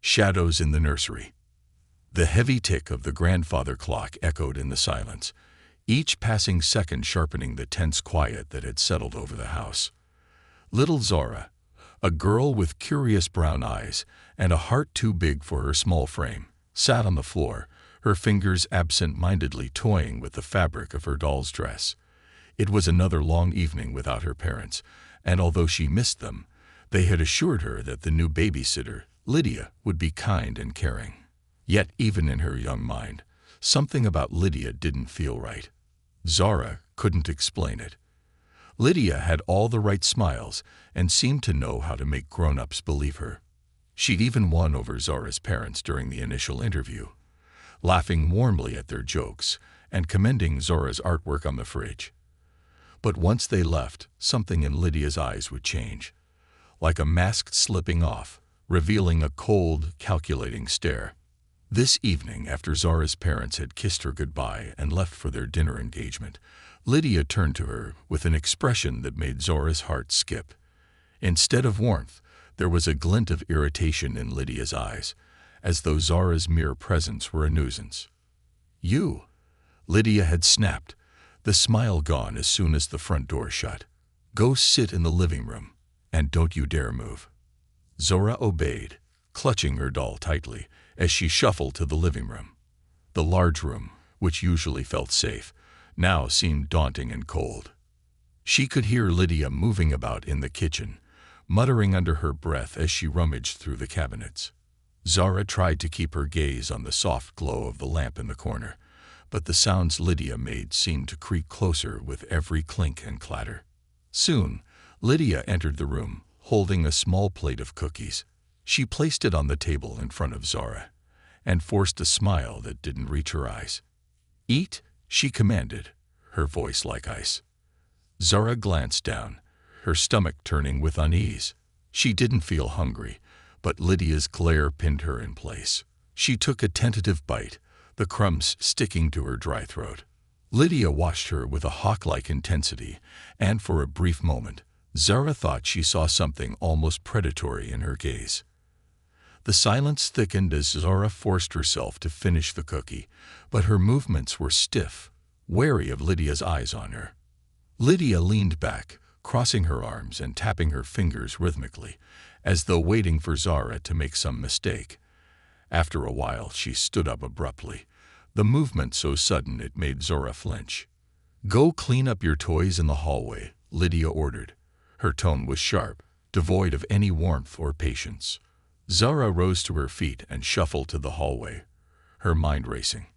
Shadows in the nursery. The heavy tick of the grandfather clock echoed in the silence, each passing second sharpening the tense quiet that had settled over the house. Little Zora, a girl with curious brown eyes and a heart too big for her small frame, sat on the floor, her fingers absent-mindedly toying with the fabric of her doll's dress. It was another long evening without her parents, and although she missed them, they had assured her that the new babysitter, Lydia, would be kind and caring. Yet, even in her young mind, something about Lydia didn't feel right. Zora couldn't explain it. Lydia had all the right smiles and seemed to know how to make grown-ups believe her. She'd even won over Zora's parents during the initial interview, laughing warmly at their jokes and commending Zora's artwork on the fridge. But once they left, something in Lydia's eyes would change, like a mask slipping off, revealing a cold, calculating stare. This evening, after Zora's parents had kissed her goodbye and left for their dinner engagement, Lydia turned to her with an expression that made Zora's heart skip. Instead of warmth, there was a glint of irritation in Lydia's eyes, as though Zora's mere presence were a nuisance. "You!" Lydia had snapped, the smile gone as soon as the front door shut. "Go sit in the living room, and don't you dare move." Zora obeyed, clutching her doll tightly as she shuffled to the living room. The large room, which usually felt safe, now seemed daunting and cold. She could hear Lydia moving about in the kitchen, muttering under her breath as she rummaged through the cabinets. Zora tried to keep her gaze on the soft glow of the lamp in the corner, but the sounds Lydia made seemed to creep closer with every clink and clatter. Soon, Lydia entered the room, holding a small plate of cookies. She placed it on the table in front of Zora, and forced a smile that didn't reach her eyes. "Eat," she commanded, her voice like ice. Zora glanced down, her stomach turning with unease. She didn't feel hungry, but Lydia's glare pinned her in place. She took a tentative bite, the crumbs sticking to her dry throat. Lydia watched her with a hawk-like intensity, and for a brief moment, Zora thought she saw something almost predatory in her gaze. The silence thickened as Zora forced herself to finish the cookie, but her movements were stiff, wary of Lydia's eyes on her. Lydia leaned back, crossing her arms and tapping her fingers rhythmically, as though waiting for Zora to make some mistake. After a while, she stood up abruptly, the movement so sudden it made Zora flinch. "Go clean up your toys in the hallway," Lydia ordered. Her tone was sharp, devoid of any warmth or patience. Zora rose to her feet and shuffled to the hallway, her mind racing.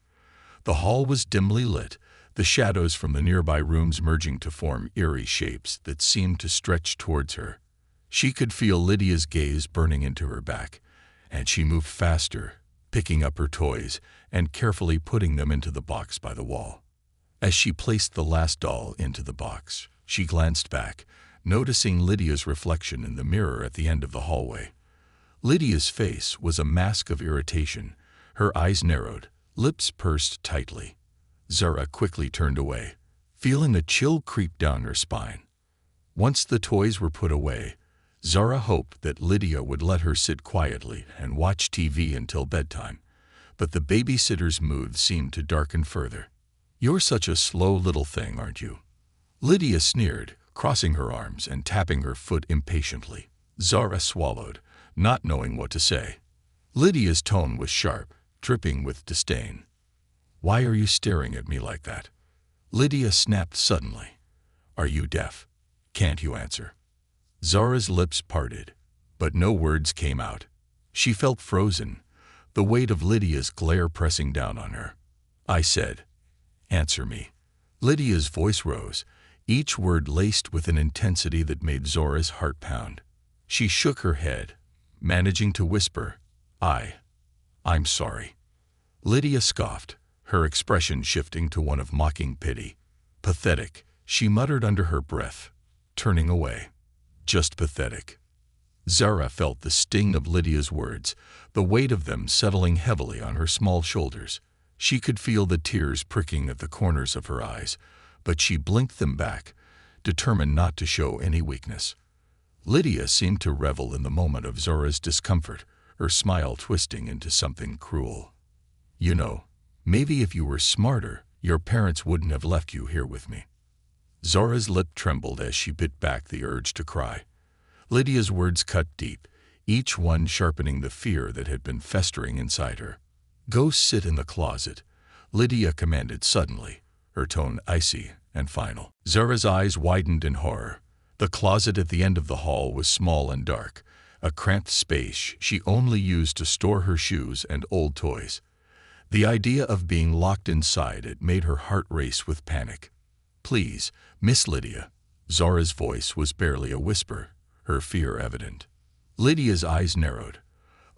The hall was dimly lit, the shadows from the nearby rooms merging to form eerie shapes that seemed to stretch towards her. She could feel Lydia's gaze burning into her back, and she moved faster, picking up her toys and carefully putting them into the box by the wall. As she placed the last doll into the box, she glanced back, noticing Lydia's reflection in the mirror at the end of the hallway. Lydia's face was a mask of irritation, her eyes narrowed, lips pursed tightly. Zora quickly turned away, feeling a chill creep down her spine. Once the toys were put away, Zora hoped that Lydia would let her sit quietly and watch TV until bedtime, but the babysitter's mood seemed to darken further. "You're such a slow little thing, aren't you?" Lydia sneered, crossing her arms and tapping her foot impatiently. Zora swallowed, not knowing what to say. Lydia's tone was sharp, dripping with disdain. "Why are you staring at me like that?" Lydia snapped suddenly. "Are you deaf? Can't you answer?" Zora's lips parted, but no words came out. She felt frozen, the weight of Lydia's glare pressing down on her. "I said, answer me." Lydia's voice rose, each word laced with an intensity that made Zora's heart pound. She shook her head, managing to whisper, I'm sorry." Lydia scoffed, her expression shifting to one of mocking pity. "Pathetic," she muttered under her breath, turning away. "Just pathetic." Zora felt the sting of Lydia's words, the weight of them settling heavily on her small shoulders. She could feel the tears pricking at the corners of her eyes, but she blinked them back, determined not to show any weakness. Lydia seemed to revel in the moment of Zora's discomfort, her smile twisting into something cruel. "You know, maybe if you were smarter, your parents wouldn't have left you here with me." Zara's lip trembled as she bit back the urge to cry. Lydia's words cut deep, each one sharpening the fear that had been festering inside her. "Go sit in the closet," Lydia commanded suddenly, her tone icy and final. Zara's eyes widened in horror. The closet at the end of the hall was small and dark, a cramped space she only used to store her shoes and old toys. The idea of being locked inside it made her heart race with panic. "Please, Miss Lydia." Zara's voice was barely a whisper, her fear evident. Lydia's eyes narrowed,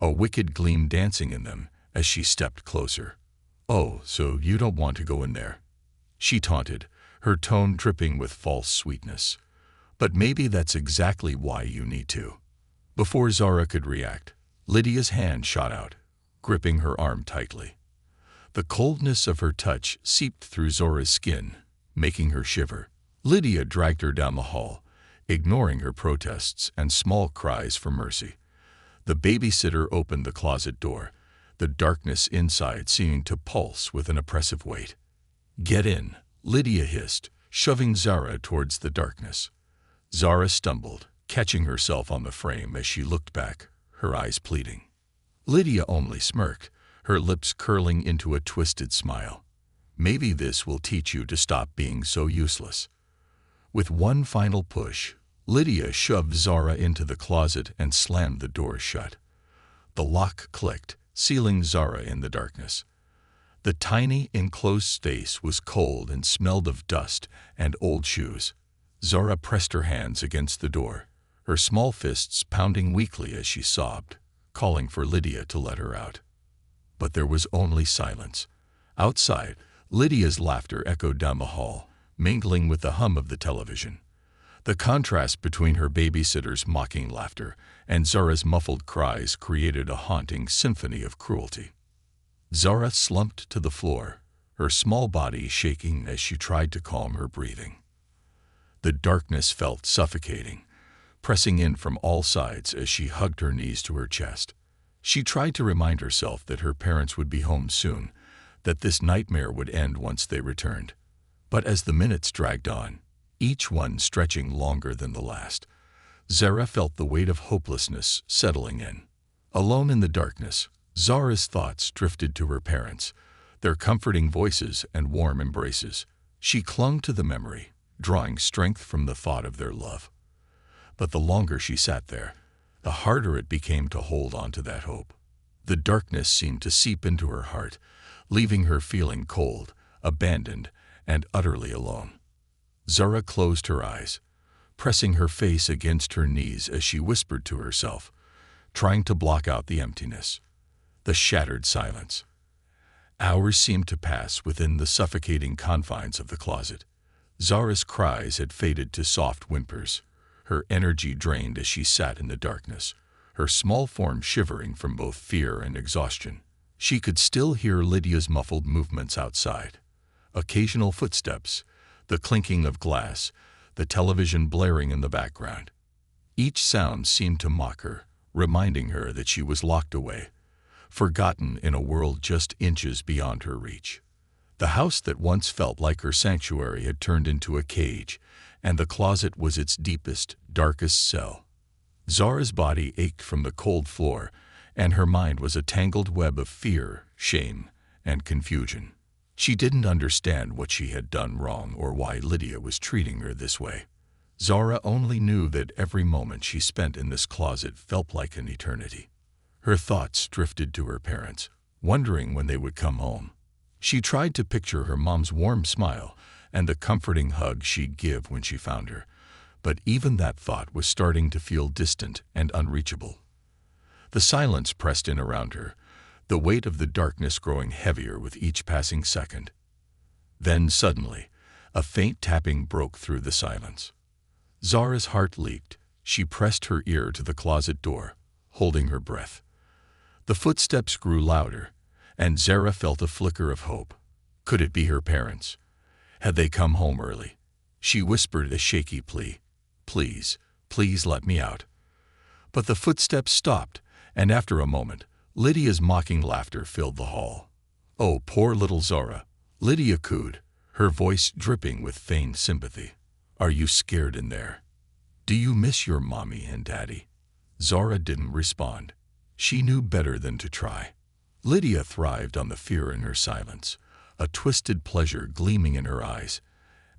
a wicked gleam dancing in them as she stepped closer. "Oh, so you don't want to go in there?" she taunted, her tone dripping with false sweetness. "But maybe that's exactly why you need to." Before Zara could react, Lydia's hand shot out, gripping her arm tightly. The coldness of her touch seeped through Zara's skin, making her shiver. Lydia dragged her down the hall, ignoring her protests and small cries for mercy. The babysitter opened the closet door, the darkness inside seeming to pulse with an oppressive weight. "Get in," Lydia hissed, shoving Zara towards the darkness. Zara stumbled, catching herself on the frame as she looked back, her eyes pleading. Lydia only smirked, her lips curling into a twisted smile. "Maybe this will teach you to stop being so useless." With one final push, Lydia shoved Zara into the closet and slammed the door shut. The lock clicked, sealing Zara in the darkness. The tiny, enclosed space was cold and smelled of dust and old shoes. Zara pressed her hands against the door, her small fists pounding weakly as she sobbed, calling for Lydia to let her out. But there was only silence. Outside, Lydia's laughter echoed down the hall, mingling with the hum of the television. The contrast between her babysitter's mocking laughter and Zara's muffled cries created a haunting symphony of cruelty. Zara slumped to the floor, her small body shaking as she tried to calm her breathing. The darkness felt suffocating, pressing in from all sides as she hugged her knees to her chest. She tried to remind herself that her parents would be home soon, that this nightmare would end once they returned. But as the minutes dragged on, each one stretching longer than the last, Zara felt the weight of hopelessness settling in. Alone in the darkness, Zara's thoughts drifted to her parents, their comforting voices and warm embraces. She clung to the memory, drawing strength from the thought of their love. But the longer she sat there, the harder it became to hold on to that hope. The darkness seemed to seep into her heart, leaving her feeling cold, abandoned, and utterly alone. Zara closed her eyes, pressing her face against her knees as she whispered to herself, trying to block out the emptiness, the shattered silence. Hours seemed to pass within the suffocating confines of the closet. Zara's cries had faded to soft whimpers, her energy drained as she sat in the darkness, her small form shivering from both fear and exhaustion. She could still hear Lydia's muffled movements outside. Occasional footsteps, the clinking of glass, the television blaring in the background. Each sound seemed to mock her, reminding her that she was locked away, forgotten in a world just inches beyond her reach. The house that once felt like her sanctuary had turned into a cage, and the closet was its deepest, darkest cell. Zara's body ached from the cold floor, and her mind was a tangled web of fear, shame, and confusion. She didn't understand what she had done wrong or why Lydia was treating her this way. Zara only knew that every moment she spent in this closet felt like an eternity. Her thoughts drifted to her parents, wondering when they would come home. She tried to picture her mom's warm smile and the comforting hug she'd give when she found her, but even that thought was starting to feel distant and unreachable. The silence pressed in around her, the weight of the darkness growing heavier with each passing second. Then suddenly, a faint tapping broke through the silence. Zara's heart leaped. She pressed her ear to the closet door, holding her breath. The footsteps grew louder, and Zara felt a flicker of hope. Could it be her parents? Had they come home early? She whispered a shaky plea. "Please, please let me out." But the footsteps stopped, And after a moment, Lydia's mocking laughter filled the hall. "Oh, poor little Zara," Lydia cooed, her voice dripping with feigned sympathy. "Are you scared in there? Do you miss your mommy and daddy?" Zara didn't respond. She knew better than to try. Lydia thrived on the fear in her silence, a twisted pleasure gleaming in her eyes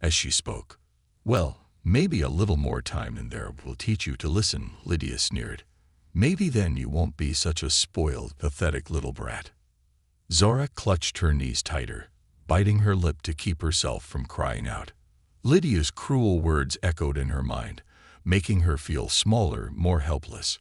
as she spoke. "Well, maybe a little more time in there will teach you to listen," Lydia sneered. "Maybe then you won't be such a spoiled, pathetic little brat." Zara clutched her knees tighter, biting her lip to keep herself from crying out. Lydia's cruel words echoed in her mind, making her feel smaller, more helpless.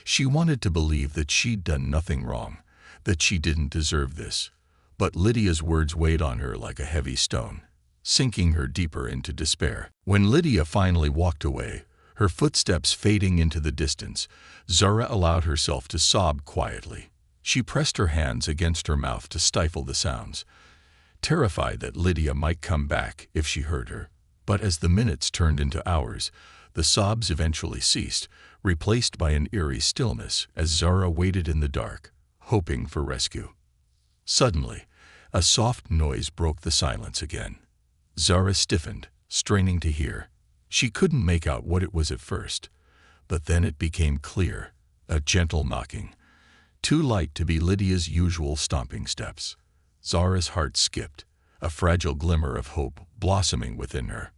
She wanted to believe that she'd done nothing wrong, that she didn't deserve this. But Lydia's words weighed on her like a heavy stone, sinking her deeper into despair. When Lydia finally walked away, her footsteps fading into the distance, Zara allowed herself to sob quietly. She pressed her hands against her mouth to stifle the sounds, terrified that Lydia might come back if she heard her. But as the minutes turned into hours, the sobs eventually ceased, replaced by an eerie stillness as Zara waited in the dark, hoping for rescue. Suddenly, a soft noise broke the silence again. Zara stiffened, straining to hear. She couldn't make out what it was at first, but then it became clear, a gentle knocking, too light to be Lydia's usual stomping steps. Zara's heart skipped, a fragile glimmer of hope blossoming within her.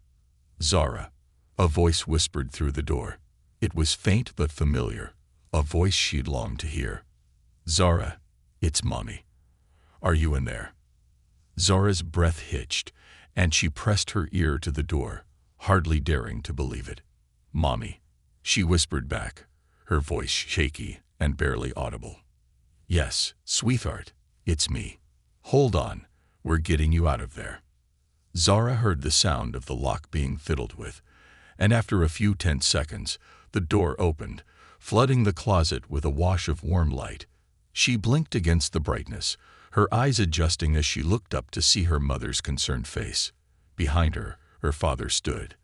"Zara," a voice whispered through the door. It was faint but familiar, a voice she'd longed to hear. "Zara, it's Mommy. Are you in there?" Zara's breath hitched, and she pressed her ear to the door, hardly daring to believe it. "Mommy," she whispered back, her voice shaky and barely audible. "Yes, sweetheart, it's me. Hold on, we're getting you out of there." Zara heard the sound of the lock being fiddled with, and after a few tense seconds, the door opened, flooding the closet with a wash of warm light. She blinked against the brightness, her eyes adjusting as she looked up to see her mother's concerned face. Behind her, her father stood,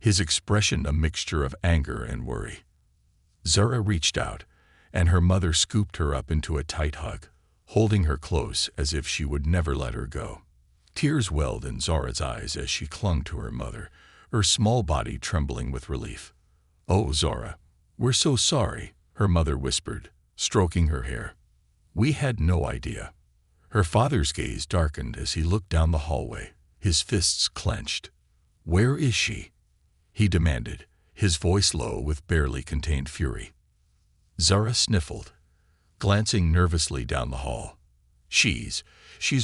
his expression a mixture of anger and worry. Zara reached out, and her mother scooped her up into a tight hug, holding her close as if she would never let her go. Tears welled in Zara's eyes as she clung to her mother, her small body trembling with relief. "Oh, Zara, we're so sorry," her mother whispered, stroking her hair. "We had no idea." Her father's gaze darkened as he looked down the hallway, his fists clenched. "Where is she?" he demanded, his voice low with barely contained fury. Zara sniffled, glancing nervously down the hall. She's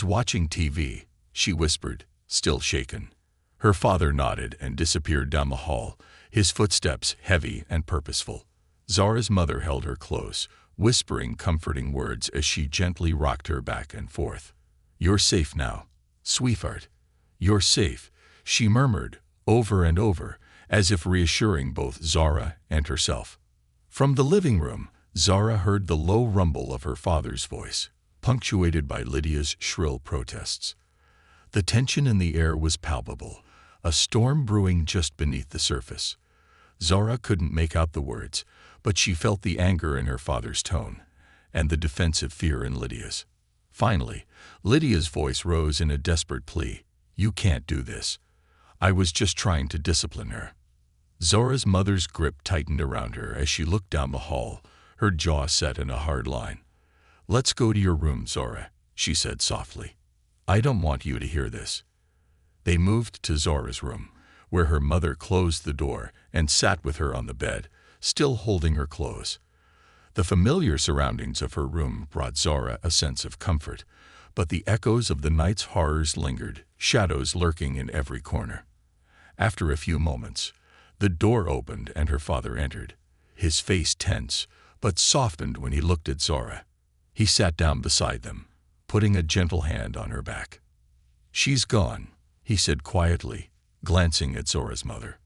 watching TV," she whispered, still shaken. Her father nodded and disappeared down the hall, his footsteps heavy and purposeful. Zara's mother held her close, whispering comforting words as she gently rocked her back and forth. "You're safe now, sweetheart. You're safe," she murmured, over and over, as if reassuring both Zara and herself. From the living room, Zara heard the low rumble of her father's voice, punctuated by Lydia's shrill protests. The tension in the air was palpable, a storm brewing just beneath the surface. Zara couldn't make out the words, but she felt the anger in her father's tone, and the defensive fear in Lydia's. Finally, Lydia's voice rose in a desperate plea. "You can't do this. I was just trying to discipline her." Zara's mother's grip tightened around her as she looked down the hall, her jaw set in a hard line. "Let's go to your room, Zara," she said softly. "I don't want you to hear this." They moved to Zara's room, where her mother closed the door and sat with her on the bed, still holding her close. The familiar surroundings of her room brought Zara a sense of comfort, but the echoes of the night's horrors lingered, shadows lurking in every corner. After a few moments, the door opened and her father entered, his face tense, but softened when he looked at Zara. He sat down beside them, putting a gentle hand on her back. "She's gone," he said quietly, glancing at Zara's mother.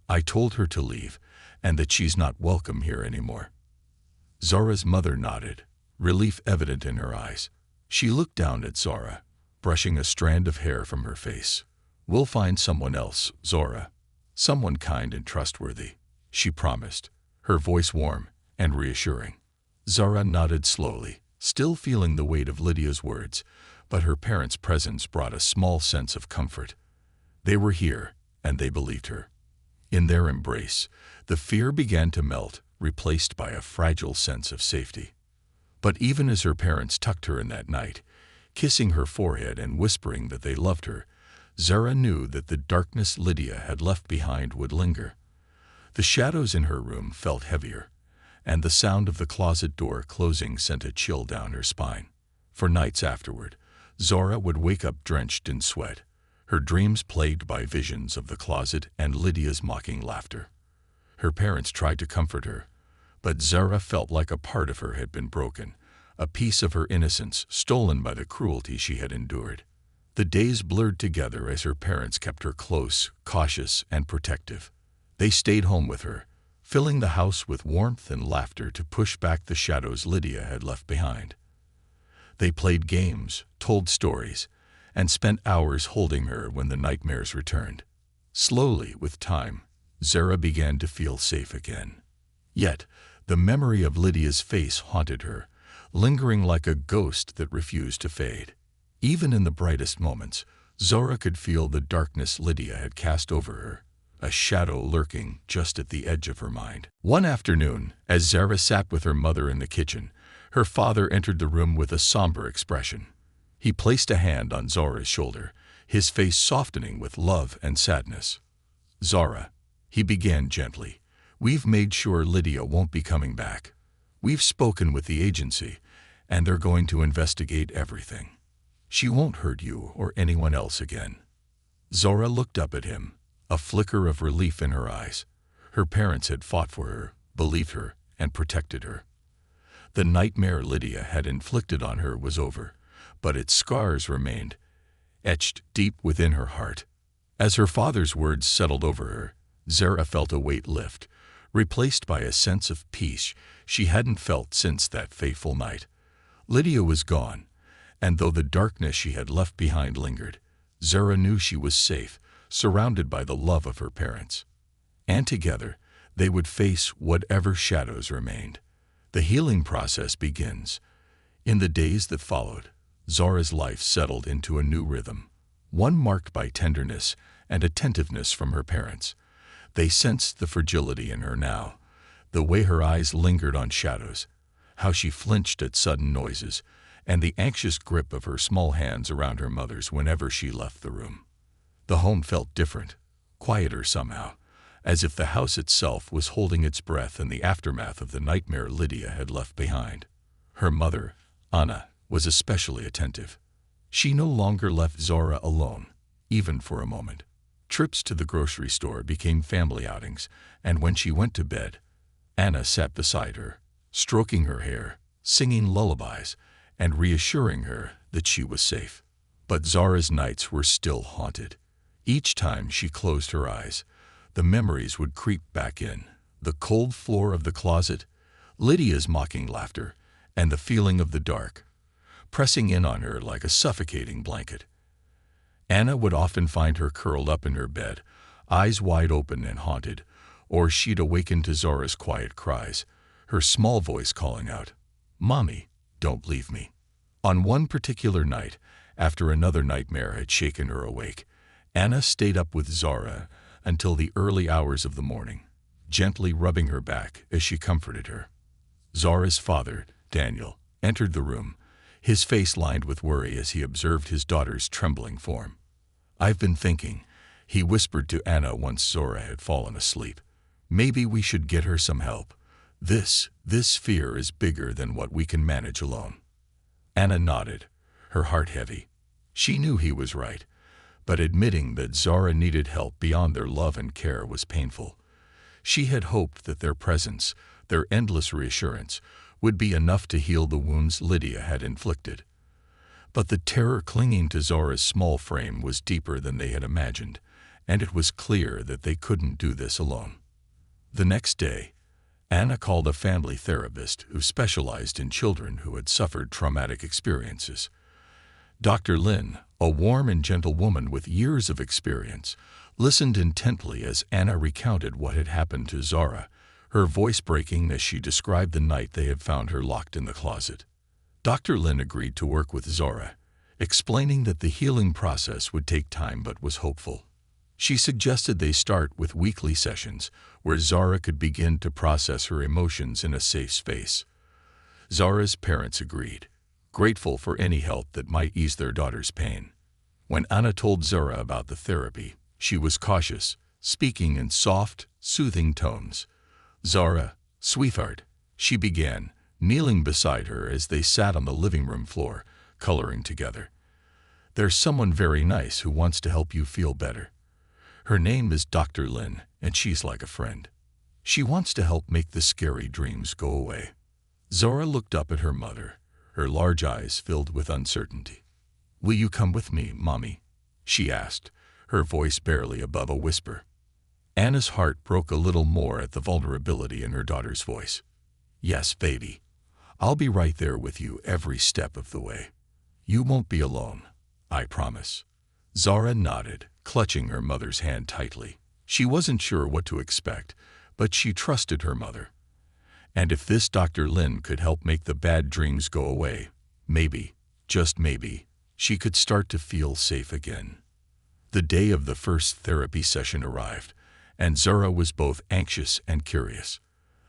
"I told her to leave, and that she's not welcome here anymore." Zara's mother nodded, relief evident in her eyes. She looked down at Zara, brushing a strand of hair from her face. "We'll find someone else, Zara. Someone kind and trustworthy," she promised, her voice warm and reassuring. Zara nodded slowly, still feeling the weight of Lydia's words, but her parents' presence brought a small sense of comfort. They were here, and they believed her. In their embrace, the fear began to melt, replaced by a fragile sense of safety. But even as her parents tucked her in that night, kissing her forehead and whispering that they loved her, Zara knew that the darkness Lydia had left behind would linger. The shadows in her room felt heavier, and the sound of the closet door closing sent a chill down her spine. For nights afterward, Zara would wake up drenched in sweat, her dreams plagued by visions of the closet and Lydia's mocking laughter. Her parents tried to comfort her, but Zara felt like a part of her had been broken, a piece of her innocence stolen by the cruelty she had endured. The days blurred together as her parents kept her close, cautious, and protective. They stayed home with her, filling the house with warmth and laughter to push back the shadows Lydia had left behind. They played games, told stories, and spent hours holding her when the nightmares returned. Slowly, with time, Zara began to feel safe again. Yet, the memory of Lydia's face haunted her, lingering like a ghost that refused to fade. Even in the brightest moments, Zara could feel the darkness Lydia had cast over her, a shadow lurking just at the edge of her mind. One afternoon, as Zara sat with her mother in the kitchen, her father entered the room with a somber expression. He placed a hand on Zara's shoulder, his face softening with love and sadness. "Zara," he began gently, "we've made sure Lydia won't be coming back. We've spoken with the agency, and they're going to investigate everything. She won't hurt you or anyone else again." Zara looked up at him, a flicker of relief in her eyes. Her parents had fought for her, believed her, and protected her. The nightmare Lydia had inflicted on her was over, but its scars remained, etched deep within her heart. As her father's words settled over her, Zara felt a weight lift, replaced by a sense of peace she hadn't felt since that fateful night. Lydia was gone, and though the darkness she had left behind lingered, Zara knew she was safe, surrounded by the love of her parents. And together, they would face whatever shadows remained. The healing process begins. In the days that followed, Zara's life settled into a new rhythm, one marked by tenderness and attentiveness from her parents. They sensed the fragility in her now, the way her eyes lingered on shadows, how she flinched at sudden noises, and the anxious grip of her small hands around her mother's whenever she left the room. The home felt different, quieter somehow, as if the house itself was holding its breath in the aftermath of the nightmare Lydia had left behind. Her mother, Anna, was especially attentive. She no longer left Zara alone, even for a moment. Trips to the grocery store became family outings, and when she went to bed, Anna sat beside her, stroking her hair, singing lullabies, and reassuring her that she was safe. But Zara's nights were still haunted. Each time she closed her eyes, the memories would creep back in. The cold floor of the closet, Lydia's mocking laughter, and the feeling of the dark, pressing in on her like a suffocating blanket. Anna would often find her curled up in her bed, eyes wide open and haunted, or she'd awaken to Zara's quiet cries, her small voice calling out, "Mommy, don't leave me." On one particular night, after another nightmare had shaken her awake, Anna stayed up with Zara until the early hours of the morning, gently rubbing her back as she comforted her. Zara's father, Daniel, entered the room, his face lined with worry as he observed his daughter's trembling form. "I've been thinking," he whispered to Anna once Zara had fallen asleep. "Maybe we should get her some help. This fear is bigger than what we can manage alone." Anna nodded, her heart heavy. She knew he was right, but admitting that Zara needed help beyond their love and care was painful. She had hoped that their presence, their endless reassurance, would be enough to heal the wounds Lydia had inflicted. But the terror clinging to Zara's small frame was deeper than they had imagined, and it was clear that they couldn't do this alone. The next day, Anna called a family therapist who specialized in children who had suffered traumatic experiences. Dr. Lynn, a warm and gentle woman with years of experience, listened intently as Anna recounted what had happened to Zara, her voice breaking as she described the night they had found her locked in the closet. Dr. Lin agreed to work with Zara, explaining that the healing process would take time but was hopeful. She suggested they start with weekly sessions where Zara could begin to process her emotions in a safe space. Zara's parents agreed, grateful for any help that might ease their daughter's pain. When Anna told Zara about the therapy, she was cautious, speaking in soft, soothing tones. "Zara, sweetheart," she began, kneeling beside her as they sat on the living room floor, coloring together. "There's someone very nice who wants to help you feel better. Her name is Dr. Lin, and she's like a friend. She wants to help make the scary dreams go away." Zara looked up at her mother, her large eyes filled with uncertainty. "Will you come with me, Mommy?" she asked, her voice barely above a whisper. Anna's heart broke a little more at the vulnerability in her daughter's voice. "Yes, baby. I'll be right there with you every step of the way. You won't be alone, I promise." Zara nodded, clutching her mother's hand tightly. She wasn't sure what to expect, but she trusted her mother. And if this Dr. Lin could help make the bad dreams go away, maybe, just maybe, she could start to feel safe again. The day of the first therapy session arrived, and Zara was both anxious and curious.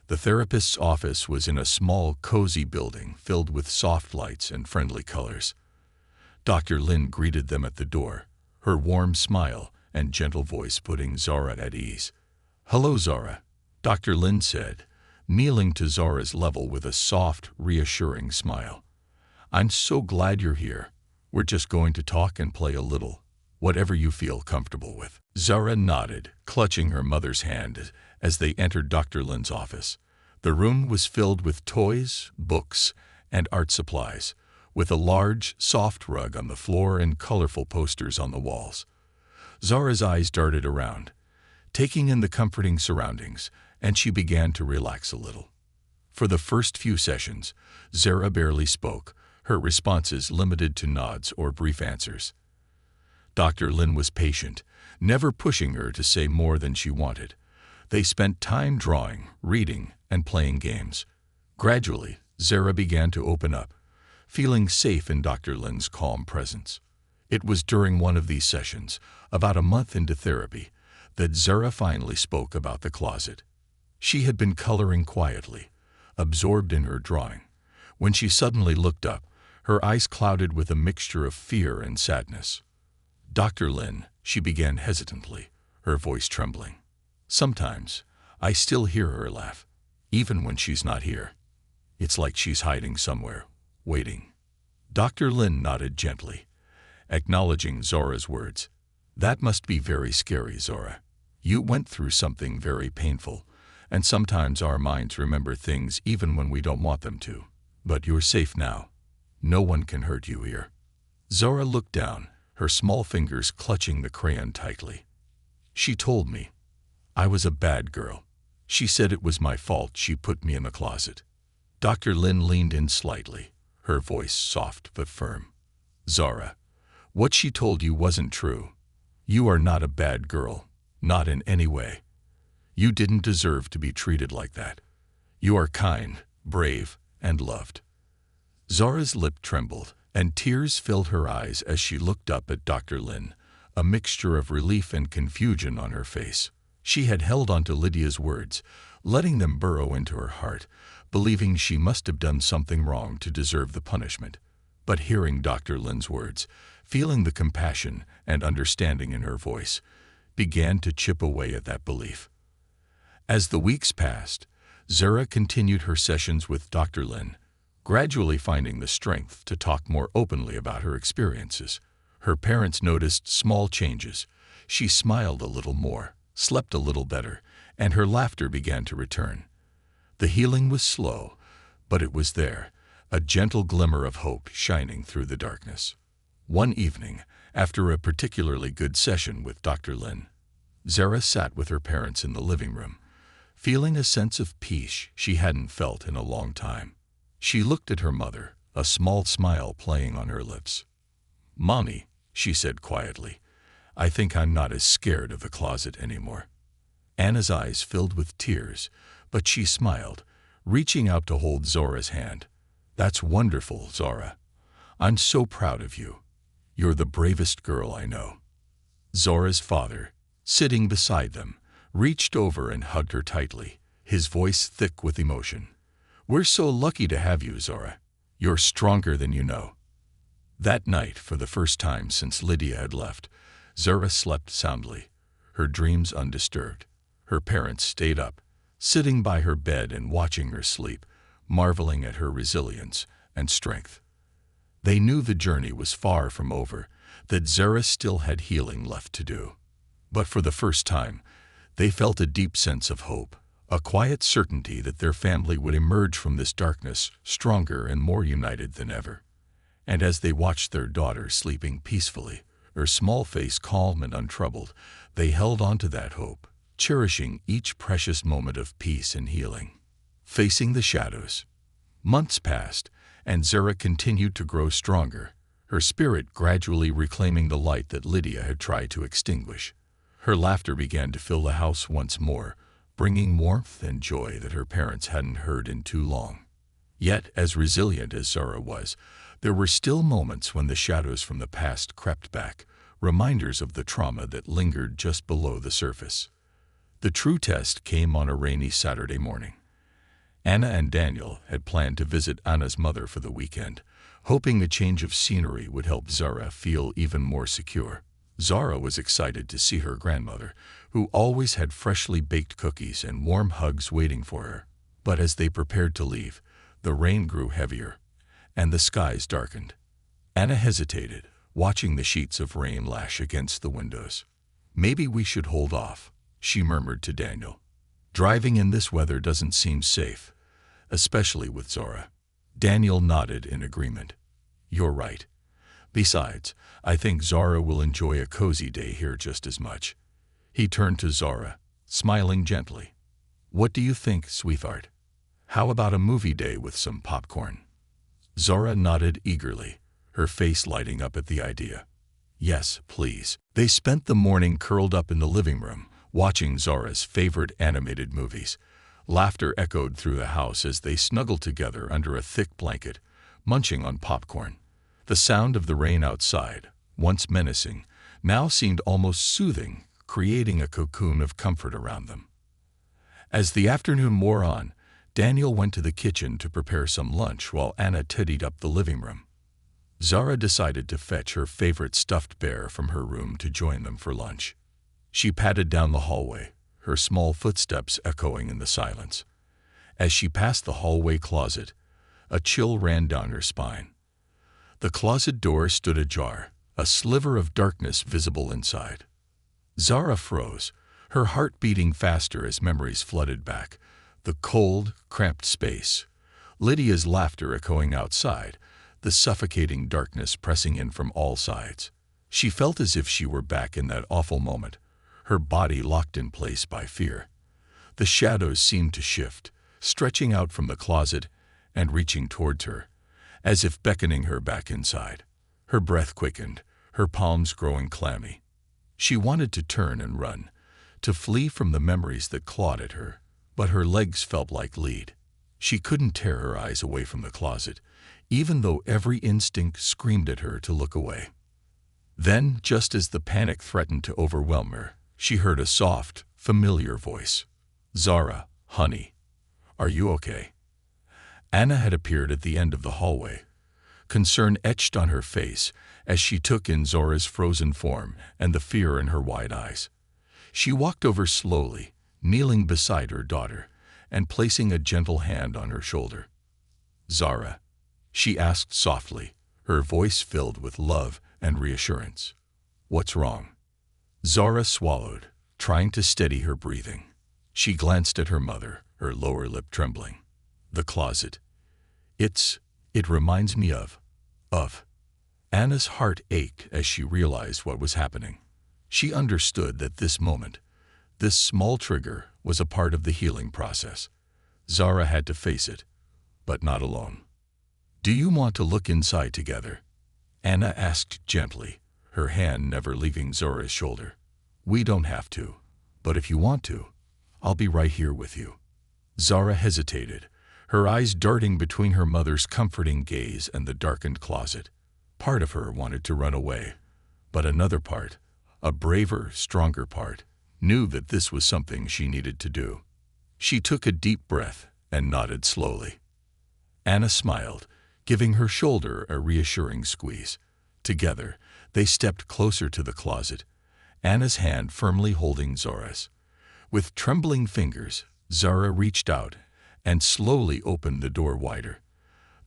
The therapist's office was in a small, cozy building filled with soft lights and friendly colors. Dr. Lin greeted them at the door, her warm smile and gentle voice putting Zara at ease. "Hello, Zara," Dr. Lin said, kneeling to Zara's level with a soft, reassuring smile. "I'm so glad you're here. We're just going to talk and play a little, whatever you feel comfortable with." Zara nodded, clutching her mother's hand as they entered Dr. Lin's office. The room was filled with toys, books, and art supplies, with a large, soft rug on the floor and colorful posters on the walls. Zara's eyes darted around, taking in the comforting surroundings, and she began to relax a little. For the first few sessions, Zara barely spoke, her responses limited to nods or brief answers. Dr. Lin was patient, never pushing her to say more than she wanted. They spent time drawing, reading, and playing games. Gradually, Zara began to open up, feeling safe in Dr. Lin's calm presence. It was during one of these sessions, about a month into therapy, that Zara finally spoke about the closet. She had been coloring quietly, absorbed in her drawing. When she suddenly looked up, her eyes clouded with a mixture of fear and sadness. "Dr. Lin," she began hesitantly, her voice trembling. "Sometimes, I still hear her laugh, even when she's not here. It's like she's hiding somewhere, waiting." Dr. Lin nodded gently, acknowledging Zara's words. "That must be very scary, Zara. You went through something very painful, and sometimes our minds remember things even when we don't want them to. But you're safe now. No one can hurt you here." Zara looked down, her small fingers clutching the crayon tightly. "She told me I was a bad girl. She said it was my fault she put me in the closet." Dr. Lin leaned in slightly, her voice soft but firm. "Zara, what she told you wasn't true. You are not a bad girl, not in any way. You didn't deserve to be treated like that. You are kind, brave, and loved." Zara's lip trembled, and tears filled her eyes as she looked up at Dr. Lin, a mixture of relief and confusion on her face. She had held on to Lydia's words, letting them burrow into her heart, believing she must have done something wrong to deserve the punishment. But hearing Dr. Lin's words, feeling the compassion and understanding in her voice, began to chip away at that belief. As the weeks passed, Zara continued her sessions with Dr. Lin, gradually finding the strength to talk more openly about her experiences. Her parents noticed small changes. She smiled a little more, slept a little better, and her laughter began to return. The healing was slow, but it was there, a gentle glimmer of hope shining through the darkness. One evening, after a particularly good session with Dr. Lin, Zara sat with her parents in the living room, feeling a sense of peace she hadn't felt in a long time. She looked at her mother, a small smile playing on her lips. "Mommy," she said quietly, "I think I'm not as scared of the closet anymore." Anna's eyes filled with tears, But she smiled, reaching out to hold Zora's hand. "That's wonderful, Zora. I'm so proud of you. You're the bravest girl I know." Zora's father, sitting beside them, reached over and hugged her tightly, his voice thick with emotion. "We're so lucky to have you, Zora. You're stronger than you know." That night, for the first time since Lydia had left, Zora slept soundly, her dreams undisturbed. Her parents stayed up, sitting by her bed and watching her sleep, marveling at her resilience and strength. They knew the journey was far from over, that Zora still had healing left to do. But for the first time, they felt a deep sense of hope, a quiet certainty that their family would emerge from this darkness stronger and more united than ever. And as they watched their daughter sleeping peacefully, her small face calm and untroubled, they held on to that hope, cherishing each precious moment of peace and healing. Facing the shadows. Months passed, and Zora continued to grow stronger, her spirit gradually reclaiming the light that Lydia had tried to extinguish. Her laughter began to fill the house once more, bringing warmth and joy that her parents hadn't heard in too long. Yet, as resilient as Zora was, there were still moments when the shadows from the past crept back, reminders of the trauma that lingered just below the surface. The true test came on a rainy Saturday morning. Anna and Daniel had planned to visit Anna's mother for the weekend, hoping a change of scenery would help Zora feel even more secure. Zora was excited to see her grandmother, who always had freshly baked cookies and warm hugs waiting for her. But as they prepared to leave, the rain grew heavier, and the skies darkened. Anna hesitated, watching the sheets of rain lash against the windows. "Maybe we should hold off," she murmured to Daniel. "Driving in this weather doesn't seem safe, especially with Zora." Daniel nodded in agreement. "You're right. Besides, I think Zora will enjoy a cozy day here just as much." He turned to Zora, smiling gently. "What do you think, sweetheart? How about a movie day with some popcorn?" Zora nodded eagerly, her face lighting up at the idea. "Yes, please." They spent the morning curled up in the living room, watching Zora's favorite animated movies. Laughter echoed through the house as they snuggled together under a thick blanket, munching on popcorn. The sound of the rain outside, once menacing, now seemed almost soothing, creating a cocoon of comfort around them. As the afternoon wore on, Daniel went to the kitchen to prepare some lunch while Anna tidied up the living room. Zora decided to fetch her favorite stuffed bear from her room to join them for lunch. She padded down the hallway, her small footsteps echoing in the silence. As she passed the hallway closet, a chill ran down her spine. The closet door stood ajar, a sliver of darkness visible inside. Zora froze, her heart beating faster as memories flooded back. The cold, cramped space, Lydia's laughter echoing outside, the suffocating darkness pressing in from all sides. She felt as if she were back in that awful moment, her body locked in place by fear. The shadows seemed to shift, stretching out from the closet and reaching towards her, as if beckoning her back inside. Her breath quickened, her palms growing clammy. She wanted to turn and run, to flee from the memories that clawed at her, but her legs felt like lead. She couldn't tear her eyes away from the closet, even though every instinct screamed at her to look away. Then, just as the panic threatened to overwhelm her, she heard a soft, familiar voice. "Zora, honey, are you okay?" Anna had appeared at the end of the hallway, concern etched on her face as she took in Zora's frozen form and the fear in her wide eyes. She walked over slowly, kneeling beside her daughter and placing a gentle hand on her shoulder. "Zora," she asked softly, her voice filled with love and reassurance. "What's wrong?" Zora swallowed, trying to steady her breathing. She glanced at her mother, her lower lip trembling. "The closet. It reminds me of. Anna's heart ached as she realized what was happening. She understood that this moment, this small trigger, was a part of the healing process. Zora had to face it, but not alone. "Do you want to look inside together?" Anna asked gently, her hand never leaving Zora's shoulder. "We don't have to, but if you want to, I'll be right here with you." Zara hesitated, her eyes darting between her mother's comforting gaze and the darkened closet. Part of her wanted to run away, but another part, a braver, stronger part, knew that this was something she needed to do. She took a deep breath and nodded slowly. Anna smiled, giving her shoulder a reassuring squeeze. Together, they stepped closer to the closet, Anna's hand firmly holding Zara's. With trembling fingers, Zara reached out and slowly opened the door wider.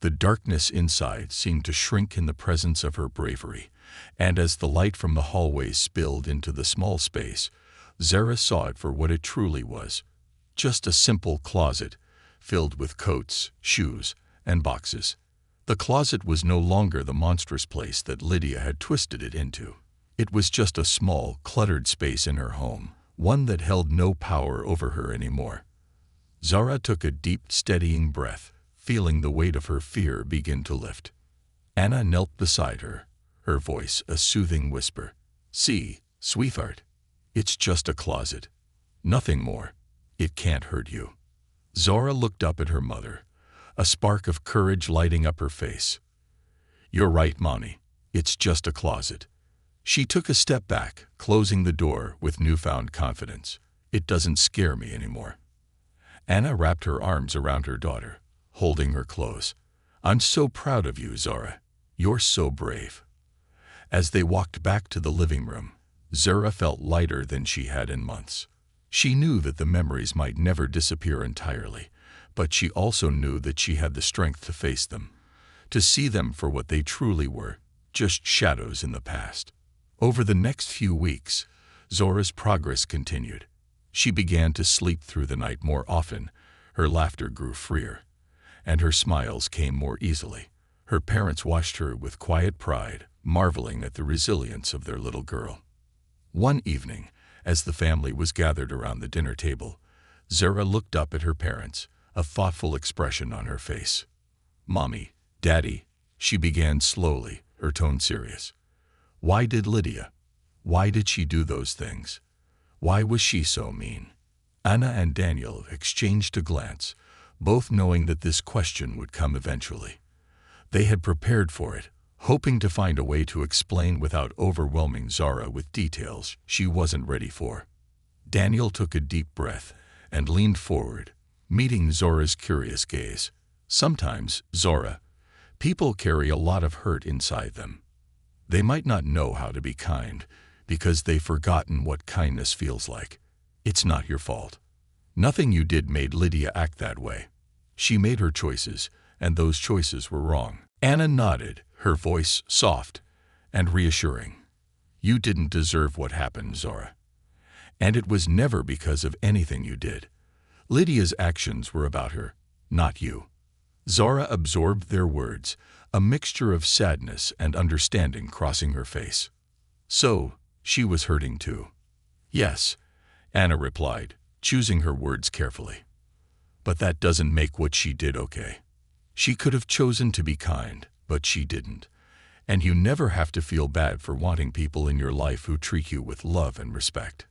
The darkness inside seemed to shrink in the presence of her bravery, and as the light from the hallway spilled into the small space, Zara saw it for what it truly was. Just a simple closet, filled with coats, shoes, and boxes. The closet was no longer the monstrous place that Lydia had twisted it into. It was just a small, cluttered space in her home, one that held no power over her anymore. Zara took a deep, steadying breath, feeling the weight of her fear begin to lift. Anna knelt beside her, her voice a soothing whisper. "See, sweetheart, it's just a closet. Nothing more. It can't hurt you." Zara looked up at her mother, a spark of courage lighting up her face. "You're right, Mommy. It's just a closet." She took a step back, closing the door with newfound confidence. "It doesn't scare me anymore." Anna wrapped her arms around her daughter, holding her close. "I'm so proud of you, Zara. You're so brave." As they walked back to the living room, Zara felt lighter than she had in months. She knew that the memories might never disappear entirely, but she also knew that she had the strength to face them, to see them for what they truly were, just shadows in the past. Over the next few weeks, Zora's progress continued. She began to sleep through the night more often, her laughter grew freer, and her smiles came more easily. Her parents watched her with quiet pride, marveling at the resilience of their little girl. One evening, as the family was gathered around the dinner table, Zara looked up at her parents, a thoughtful expression on her face. "Mommy, Daddy," she began slowly, her tone serious. "Why did why did she do those things? Why was she so mean?" Anna and Daniel exchanged a glance, both knowing that this question would come eventually. They had prepared for it, hoping to find a way to explain without overwhelming Zara with details she wasn't ready for. Daniel took a deep breath and leaned forward, meeting Zora's curious gaze. "Sometimes, Zora, people carry a lot of hurt inside them. They might not know how to be kind because they've forgotten what kindness feels like. It's not your fault. Nothing you did made Lydia act that way. She made her choices, and those choices were wrong." Anna nodded, her voice soft and reassuring. "You didn't deserve what happened, Zora. And it was never because of anything you did. Lydia's actions were about her, not you." Zora absorbed their words, a mixture of sadness and understanding crossing her face. "So, she was hurting too?" "Yes," Anna replied, choosing her words carefully. "But that doesn't make what she did okay. She could have chosen to be kind, but she didn't. And you never have to feel bad for wanting people in your life who treat you with love and respect."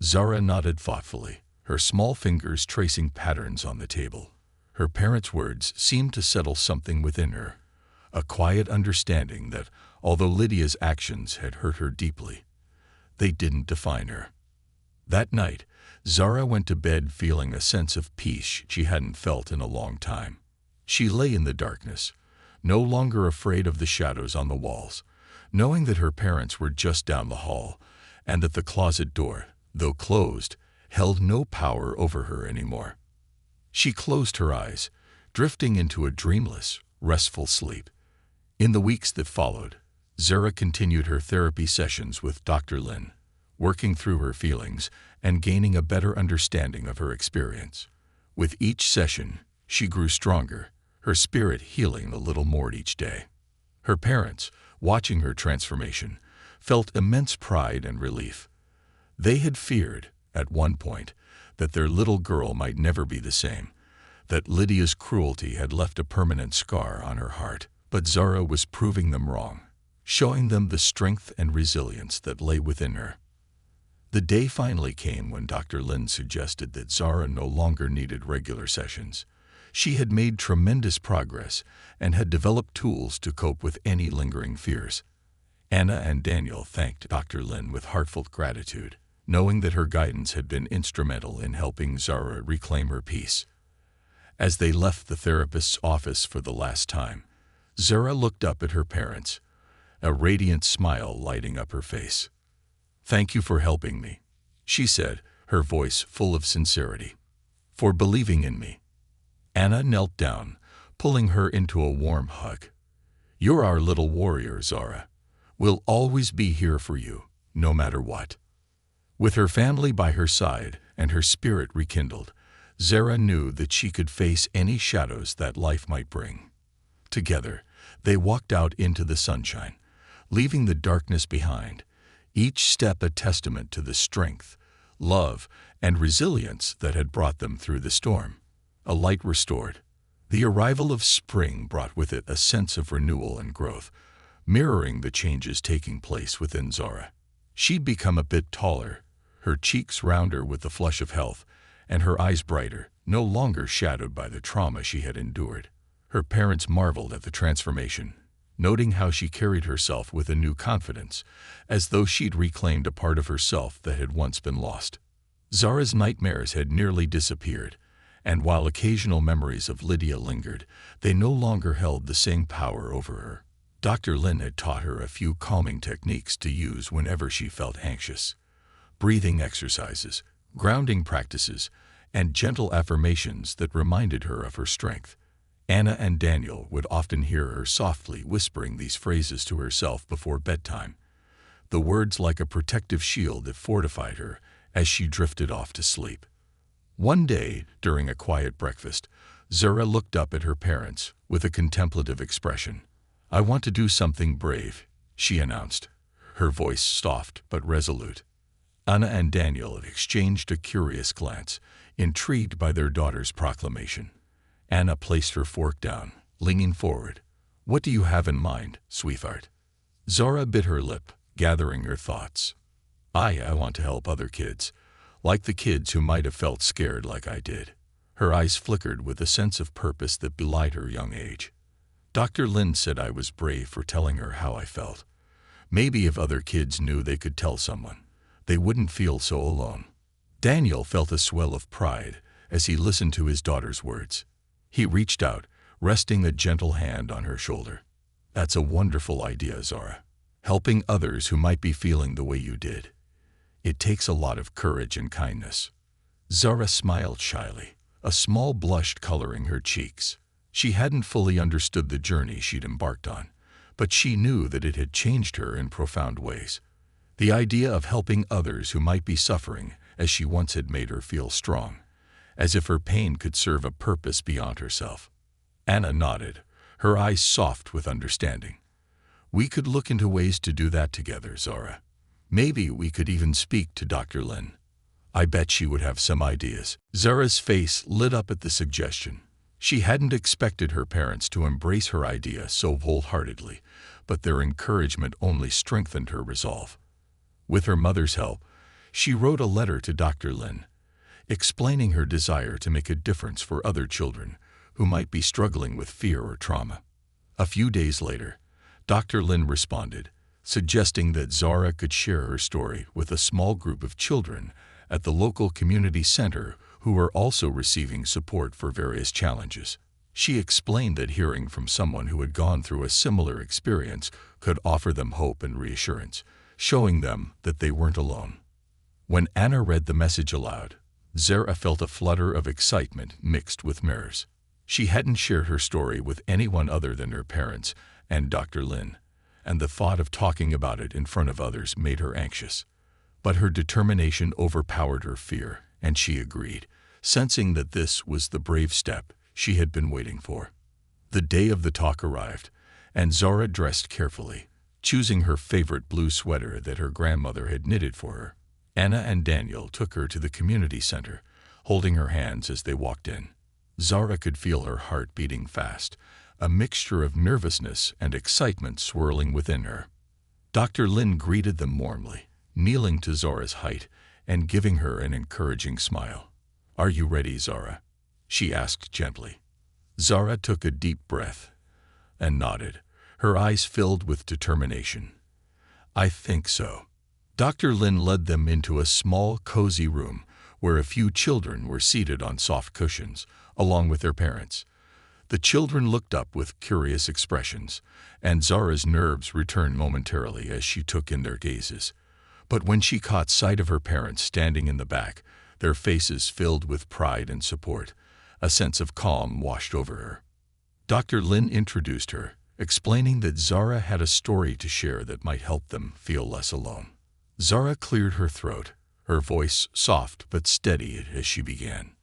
Zara nodded thoughtfully, her small fingers tracing patterns on the table. Her parents' words seemed to settle something within her, a quiet understanding that, although Lydia's actions had hurt her deeply, they didn't define her. That night, Zara went to bed feeling a sense of peace she hadn't felt in a long time. She lay in the darkness, no longer afraid of the shadows on the walls, knowing that her parents were just down the hall, and that the closet door, though closed, held no power over her anymore. She closed her eyes, drifting into a dreamless, restful sleep. In the weeks that followed, Zara continued her therapy sessions with Dr. Lin, working through her feelings and gaining a better understanding of her experience. With each session, she grew stronger, her spirit healing a little more each day. Her parents, watching her transformation, felt immense pride and relief. They had feared, at one point, that their little girl might never be the same, that Lydia's cruelty had left a permanent scar on her heart. But Zara was proving them wrong, showing them the strength and resilience that lay within her. The day finally came when Dr. Lin suggested that Zara no longer needed regular sessions. She had made tremendous progress and had developed tools to cope with any lingering fears. Anna and Daniel thanked Dr. Lin with heartfelt gratitude, knowing that her guidance had been instrumental in helping Zara reclaim her peace. As they left the therapist's office for the last time, Zara looked up at her parents, a radiant smile lighting up her face. "Thank you for helping me," she said, her voice full of sincerity. "For believing in me." Anna knelt down, pulling her into a warm hug. "You're our little warrior, Zara. We'll always be here for you, no matter what." With her family by her side and her spirit rekindled, Zara knew that she could face any shadows that life might bring. Together, they walked out into the sunshine, leaving the darkness behind, each step a testament to the strength, love, and resilience that had brought them through the storm. A light restored. The arrival of spring brought with it a sense of renewal and growth, mirroring the changes taking place within Zara. She'd become a bit taller, her cheeks rounder with the flush of health, and her eyes brighter, no longer shadowed by the trauma she had endured. Her parents marveled at the transformation, noting how she carried herself with a new confidence, as though she'd reclaimed a part of herself that had once been lost. Zara's nightmares had nearly disappeared, and while occasional memories of Lydia lingered, they no longer held the same power over her. Dr. Lin had taught her a few calming techniques to use whenever she felt anxious. Breathing exercises, grounding practices, and gentle affirmations that reminded her of her strength. Anna and Daniel would often hear her softly whispering these phrases to herself before bedtime, the words like a protective shield that fortified her as she drifted off to sleep. One day, during a quiet breakfast, Zara looked up at her parents with a contemplative expression. "I want to do something brave," she announced, her voice soft but resolute. Anna and Daniel exchanged a curious glance, intrigued by their daughter's proclamation. Anna placed her fork down, leaning forward. "What do you have in mind, sweetheart?" Zara bit her lip, gathering her thoughts. I want to help other kids, like the kids who might have felt scared like I did." Her eyes flickered with a sense of purpose that belied her young age. "Dr. Lin said I was brave for telling her how I felt. Maybe if other kids knew they could tell someone, they wouldn't feel so alone." Daniel felt a swell of pride as he listened to his daughter's words. He reached out, resting a gentle hand on her shoulder. "That's a wonderful idea, Zara. Helping others who might be feeling the way you did. It takes a lot of courage and kindness." Zara smiled shyly, a small blush coloring her cheeks. She hadn't fully understood the journey she'd embarked on, but she knew that it had changed her in profound ways. The idea of helping others who might be suffering as she once had made her feel strong, as if her pain could serve a purpose beyond herself. Anna nodded, her eyes soft with understanding. "We could look into ways to do that together, Zara. Maybe we could even speak to Dr. Lin. I bet she would have some ideas." Zara's face lit up at the suggestion. She hadn't expected her parents to embrace her idea so wholeheartedly, but their encouragement only strengthened her resolve. With her mother's help, she wrote a letter to Dr. Lin, explaining her desire to make a difference for other children who might be struggling with fear or trauma. A few days later, Dr. Lin responded, suggesting that Zara could share her story with a small group of children at the local community center who were also receiving support for various challenges. She explained that hearing from someone who had gone through a similar experience could offer them hope and reassurance, showing them that they weren't alone. When Anna read the message aloud, Zara felt a flutter of excitement mixed with nerves. She hadn't shared her story with anyone other than her parents and Dr. Lin, and the thought of talking about it in front of others made her anxious. But her determination overpowered her fear, and she agreed, sensing that this was the brave step she had been waiting for. The day of the talk arrived, and Zara dressed carefully, choosing her favorite blue sweater that her grandmother had knitted for her. Anna and Daniel took her to the community center, holding her hands as they walked in. Zara could feel her heart beating fast, a mixture of nervousness and excitement swirling within her. Dr. Lin greeted them warmly, kneeling to Zora's height and giving her an encouraging smile. "Are you ready, Zora?" she asked gently. Zora took a deep breath and nodded, her eyes filled with determination. "I think so." Dr. Lin led them into a small, cozy room where a few children were seated on soft cushions, along with their parents. The children looked up with curious expressions, and Zora's nerves returned momentarily as she took in their gazes. But when she caught sight of her parents standing in the back, their faces filled with pride and support, a sense of calm washed over her. Dr. Lin introduced her, explaining that Zora had a story to share that might help them feel less alone. Zora cleared her throat, her voice soft but steady as she began.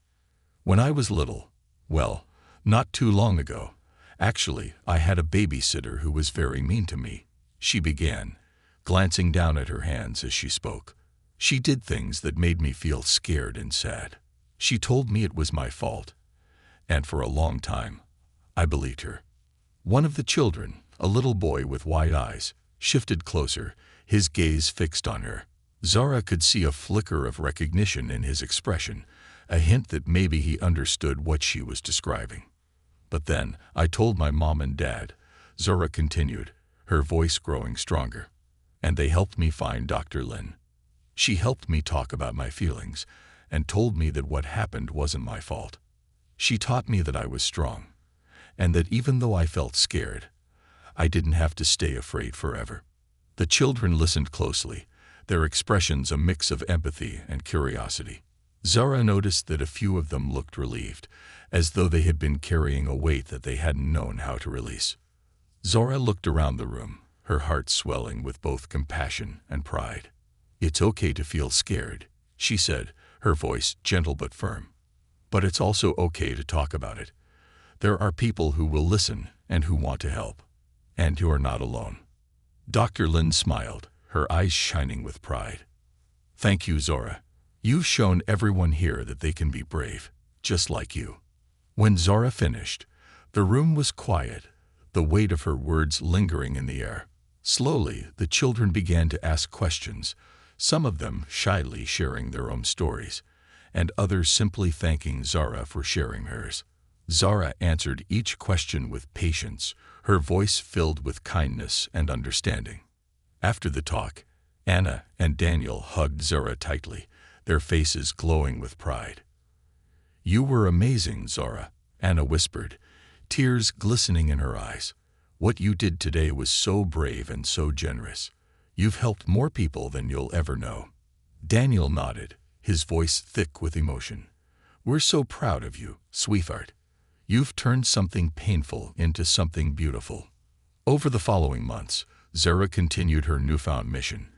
"When I was little, well, not too long ago, actually, I had a babysitter who was very mean to me," she began, glancing down at her hands as she spoke. "She did things that made me feel scared and sad. She told me it was my fault, and for a long time, I believed her." One of the children, a little boy with wide eyes, shifted closer, his gaze fixed on her. Zora could see a flicker of recognition in his expression, a hint that maybe he understood what she was describing. "But then, I told my mom and dad," Zora continued, her voice growing stronger, "and they helped me find Dr. Lin. She helped me talk about my feelings and told me that what happened wasn't my fault. She taught me that I was strong, and that even though I felt scared, I didn't have to stay afraid forever." The children listened closely, their expressions a mix of empathy and curiosity. Zora noticed that a few of them looked relieved, as though they had been carrying a weight that they hadn't known how to release. Zora looked around the room, her heart swelling with both compassion and pride. "It's okay to feel scared," she said, her voice gentle but firm. "But it's also okay to talk about it. There are people who will listen and who want to help. And you are not alone." Dr. Lin smiled, her eyes shining with pride. "Thank you, Zora. You've shown everyone here that they can be brave, just like you." When Zora finished, the room was quiet, the weight of her words lingering in the air. Slowly, the children began to ask questions, some of them shyly sharing their own stories, and others simply thanking Zora for sharing hers. Zora answered each question with patience, her voice filled with kindness and understanding. After the talk, Anna and Daniel hugged Zora tightly, their faces glowing with pride. "You were amazing, Zora," Anna whispered, tears glistening in her eyes. "What you did today was so brave and so generous. You've helped more people than you'll ever know." Daniel nodded, his voice thick with emotion. "We're so proud of you, sweetheart. You've turned something painful into something beautiful." Over the following months, Zora continued her newfound mission,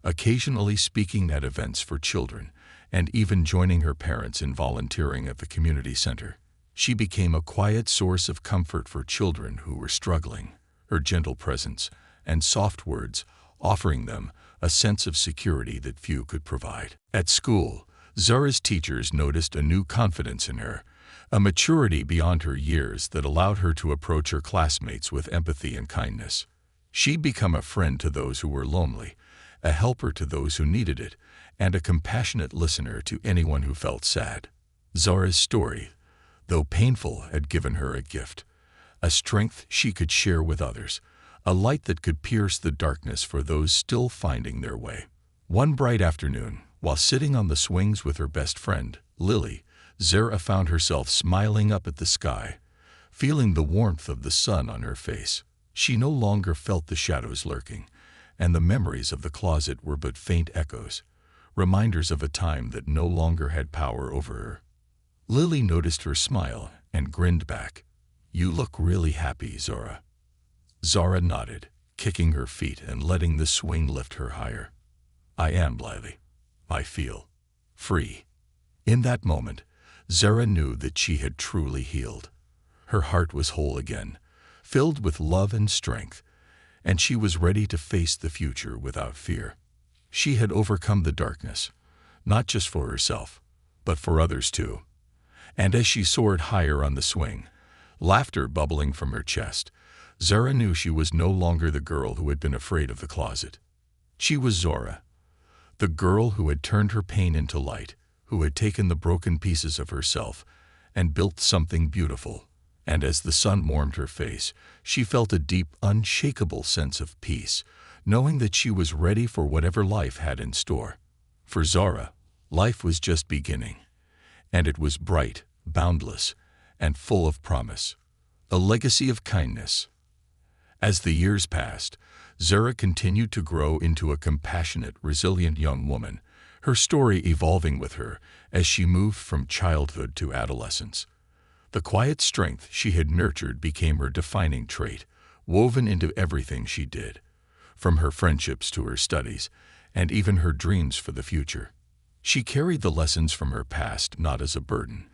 occasionally speaking at events for children, and even joining her parents in volunteering at the community center. She became a quiet source of comfort for children who were struggling, her gentle presence and soft words offering them a sense of security that few could provide. At school, Zora's teachers noticed a new confidence in her, a maturity beyond her years that allowed her to approach her classmates with empathy and kindness. She'd become a friend to those who were lonely, a helper to those who needed it, and a compassionate listener to anyone who felt sad. Zora's story, though painful, had given her a gift, a strength she could share with others, a light that could pierce the darkness for those still finding their way. One bright afternoon, while sitting on the swings with her best friend, Lily, Zora found herself smiling up at the sky, feeling the warmth of the sun on her face. She no longer felt the shadows lurking, and the memories of the closet were but faint echoes, reminders of a time that no longer had power over her. Lily noticed her smile and grinned back. "You look really happy, Zora." Zora nodded, kicking her feet and letting the swing lift her higher. "I am, Lily. I feel free." In that moment, Zora knew that she had truly healed. Her heart was whole again, filled with love and strength, and she was ready to face the future without fear. She had overcome the darkness, not just for herself, but for others too. And as she soared higher on the swing, laughter bubbling from her chest, Zora knew she was no longer the girl who had been afraid of the closet. She was Zora, the girl who had turned her pain into light, who had taken the broken pieces of herself and built something beautiful. And as the sun warmed her face, she felt a deep, unshakable sense of peace, knowing that she was ready for whatever life had in store. For Zara, life was just beginning, and it was bright, boundless, and full of promise, a legacy of kindness. As the years passed, Zara continued to grow into a compassionate, resilient young woman, her story evolving with her as she moved from childhood to adolescence. The quiet strength she had nurtured became her defining trait, woven into everything she did, from her friendships to her studies, and even her dreams for the future. She carried the lessons from her past not as a burden,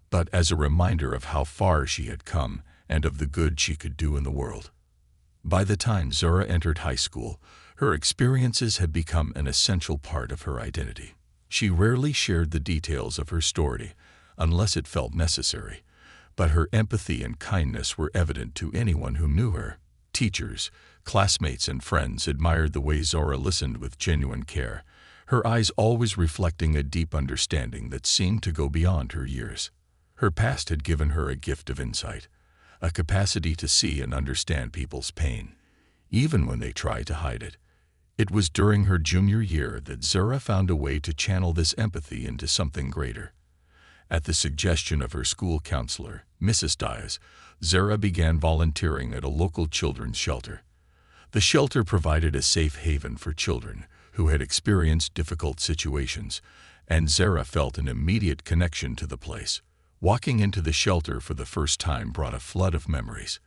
but as a reminder of how far she had come and of the good she could do in the world. By the time Zara entered high school, her experiences had become an essential part of her identity. She rarely shared the details of her story unless it felt necessary, but her empathy and kindness were evident to anyone who knew her. Teachers, classmates, and friends admired the way Zara listened with genuine care, her eyes always reflecting a deep understanding that seemed to go beyond her years. Her past had given her a gift of insight, a capacity to see and understand people's pain, even when they tried to hide it. It was during her junior year that Zara found a way to channel this empathy into something greater. At the suggestion of her school counselor, Mrs. Diaz, Zara began volunteering at a local children's shelter. The shelter provided a safe haven for children who had experienced difficult situations, and Zara felt an immediate connection to the place. Walking into the shelter for the first time brought a flood of memories,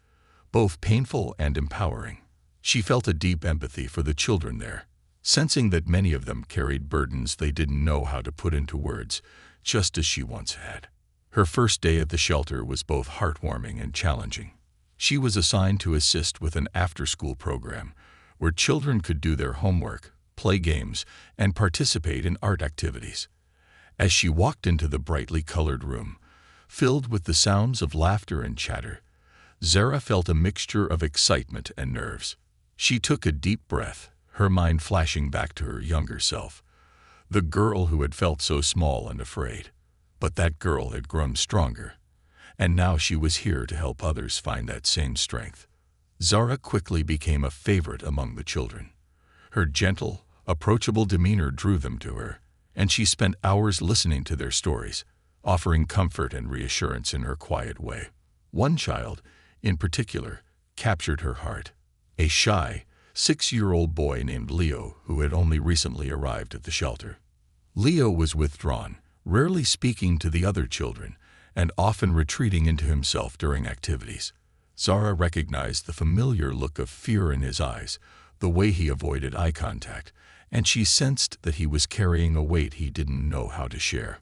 both painful and empowering. She felt a deep empathy for the children there, sensing that many of them carried burdens they didn't know how to put into words, just as she once had. Her first day at the shelter was both heartwarming and challenging. She was assigned to assist with an after-school program where children could do their homework, play games, and participate in art activities. As she walked into the brightly colored room, filled with the sounds of laughter and chatter, Zara felt a mixture of excitement and nerves. She took a deep breath, her mind flashing back to her younger self, the girl who had felt so small and afraid. But that girl had grown stronger, and now she was here to help others find that same strength. Zara quickly became a favorite among the children. Her gentle, approachable demeanor drew them to her, and she spent hours listening to their stories, offering comfort and reassurance in her quiet way. One child, in particular, captured her heart. A shy, 6-year-old boy named Leo who had only recently arrived at the shelter. Leo was withdrawn, rarely speaking to the other children, and often retreating into himself during activities. Zara recognized the familiar look of fear in his eyes, the way he avoided eye contact, and she sensed that he was carrying a weight he didn't know how to share.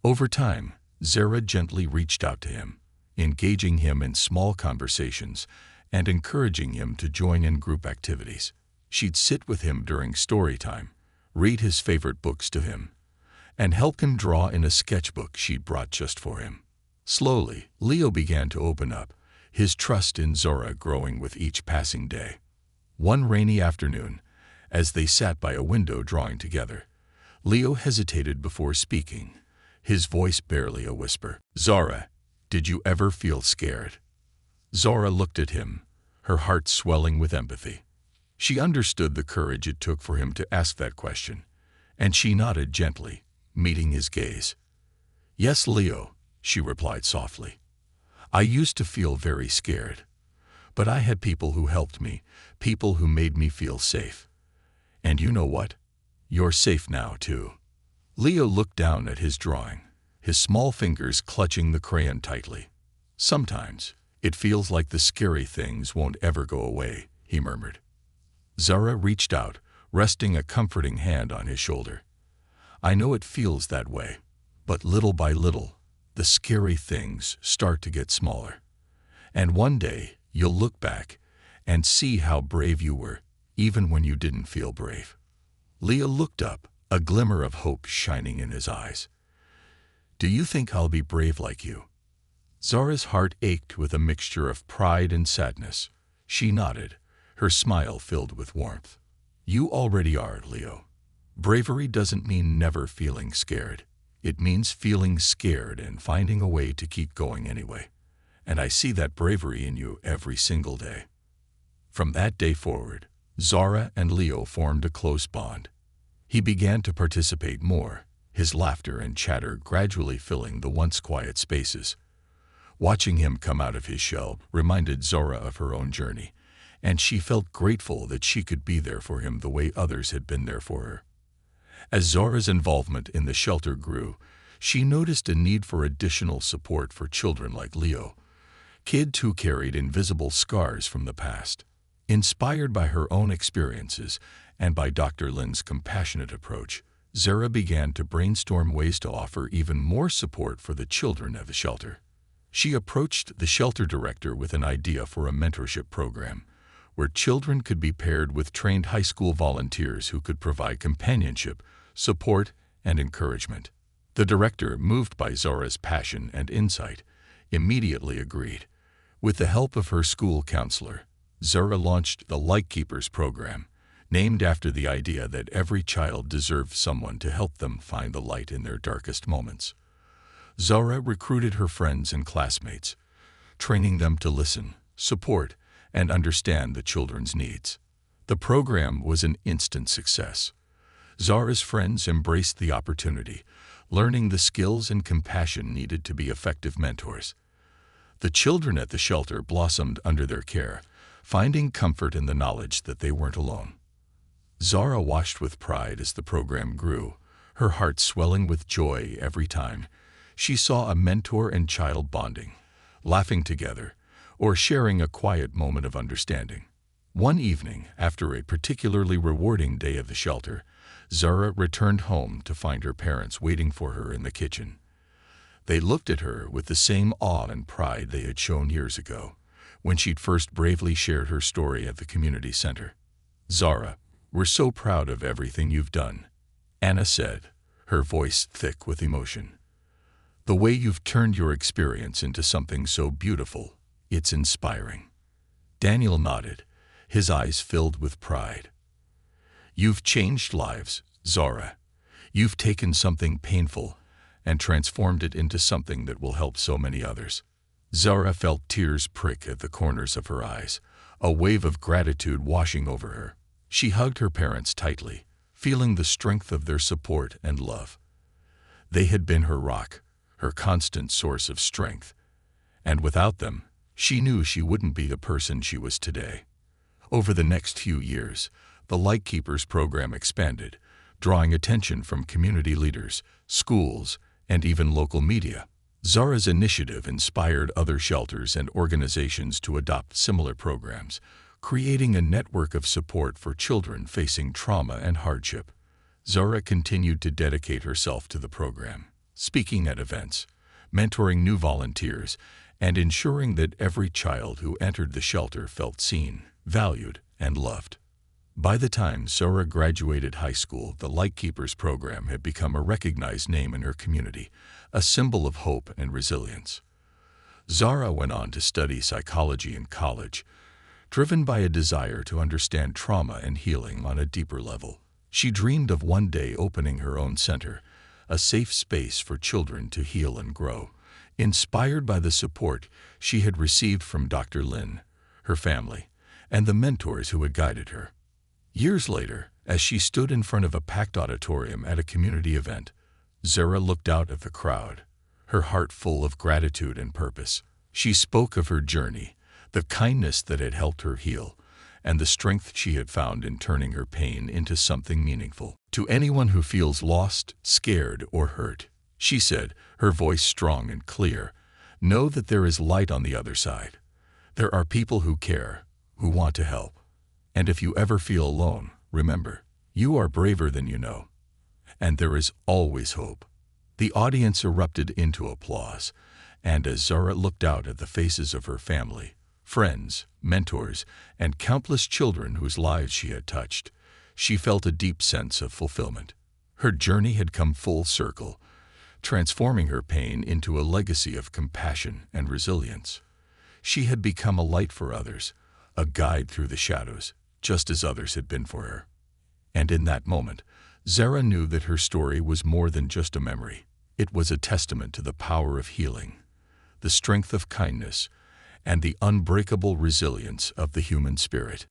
Over time, Zara gently reached out to him, engaging him in small conversations and encouraging him to join in group activities. She'd sit with him during story time, read his favorite books to him, and help him draw in a sketchbook she'd brought just for him. Slowly, Leo began to open up, his trust in Zara growing with each passing day. One rainy afternoon, as they sat by a window drawing together, Leo hesitated before speaking, his voice barely a whisper. "Zara, did you ever feel scared?" Zara looked at him, her heart swelling with empathy. She understood the courage it took for him to ask that question, and she nodded gently, meeting his gaze. "Yes, Leo," she replied softly. "I used to feel very scared, but I had people who helped me, people who made me feel safe. And you know what? You're safe now, too." Leo looked down at his drawing, his small fingers clutching the crayon tightly. "Sometimes it feels like the scary things won't ever go away," he murmured. Zara reached out, resting a comforting hand on his shoulder. "I know it feels that way, but little by little, the scary things start to get smaller. And one day, you'll look back and see how brave you were, even when you didn't feel brave." Leo looked up, a glimmer of hope shining in his eyes. "Do you think I'll be brave like you?" Zara's heart ached with a mixture of pride and sadness. She nodded, her smile filled with warmth. "You already are, Leo. Bravery doesn't mean never feeling scared. It means feeling scared and finding a way to keep going anyway. And I see that bravery in you every single day. From that day forward, Zara and Leo formed a close bond. He began to participate more, his laughter and chatter gradually filling the once quiet spaces. Watching him come out of his shell reminded Zara of her own journey, and she felt grateful that she could be there for him the way others had been there for her. As Zara's involvement in the shelter grew, she noticed a need for additional support for children like Leo, kids who carried invisible scars from the past. Inspired by her own experiences and by Dr. Lin's compassionate approach, Zara began to brainstorm ways to offer even more support for the children of the shelter. She approached the shelter director with an idea for a mentorship program, where children could be paired with trained high school volunteers who could provide companionship, support, and encouragement. The director, moved by Zara's passion and insight, immediately agreed. With the help of her school counselor, Zara launched the Lightkeepers program, named after the idea that every child deserved someone to help them find the light in their darkest moments. Zara recruited her friends and classmates, training them to listen, support, and understand the children's needs. The program was an instant success. Zara's friends embraced the opportunity, learning the skills and compassion needed to be effective mentors. The children at the shelter blossomed under their care, finding comfort in the knowledge that they weren't alone. Zara watched with pride as the program grew, her heart swelling with joy every time she saw a mentor and child bonding, laughing together, or sharing a quiet moment of understanding. One evening, after a particularly rewarding day of the shelter, Zara returned home to find her parents waiting for her in the kitchen. They looked at her with the same awe and pride they had shown years ago, when she'd first bravely shared her story at the community center. "Zara, we're so proud of everything you've done," Anna said, her voice thick with emotion. "The way you've turned your experience into something so beautiful, it's inspiring." Daniel nodded, his eyes filled with pride. "You've changed lives, Zara. You've taken something painful and transformed it into something that will help so many others." Zara felt tears prick at the corners of her eyes, a wave of gratitude washing over her. She hugged her parents tightly, feeling the strength of their support and love. They had been her rock, her constant source of strength, and without them, she knew she wouldn't be the person she was today. Over the next few years, the Lightkeepers program expanded, drawing attention from community leaders, schools, and even local media. Zara's initiative inspired other shelters and organizations to adopt similar programs, creating a network of support for children facing trauma and hardship. Zara continued to dedicate herself to the program, speaking at events, mentoring new volunteers, and ensuring that every child who entered the shelter felt seen, valued, and loved. By the time Zara graduated high school, the Lightkeepers program had become a recognized name in her community, a symbol of hope and resilience. Zara went on to study psychology in college, driven by a desire to understand trauma and healing on a deeper level. She dreamed of one day opening her own center, a safe space for children to heal and grow, inspired by the support she had received from Dr. Lin, her family, and the mentors who had guided her. Years later, as she stood in front of a packed auditorium at a community event, Zara looked out at the crowd, her heart full of gratitude and purpose. She spoke of her journey, the kindness that had helped her heal, and the strength she had found in turning her pain into something meaningful. "To anyone who feels lost, scared, or hurt," she said, her voice strong and clear, "know that there is light on the other side. There are people who care, who want to help. And if you ever feel alone, remember, you are braver than you know. And there is always hope." The audience erupted into applause, and as Zara looked out at the faces of her family, friends, mentors, and countless children whose lives she had touched, she felt a deep sense of fulfillment. Her journey had come full circle, transforming her pain into a legacy of compassion and resilience. She had become a light for others, a guide through the shadows, just as others had been for her. And in that moment, Zara knew that her story was more than just a memory. It was a testament to the power of healing, the strength of kindness, and the unbreakable resilience of the human spirit.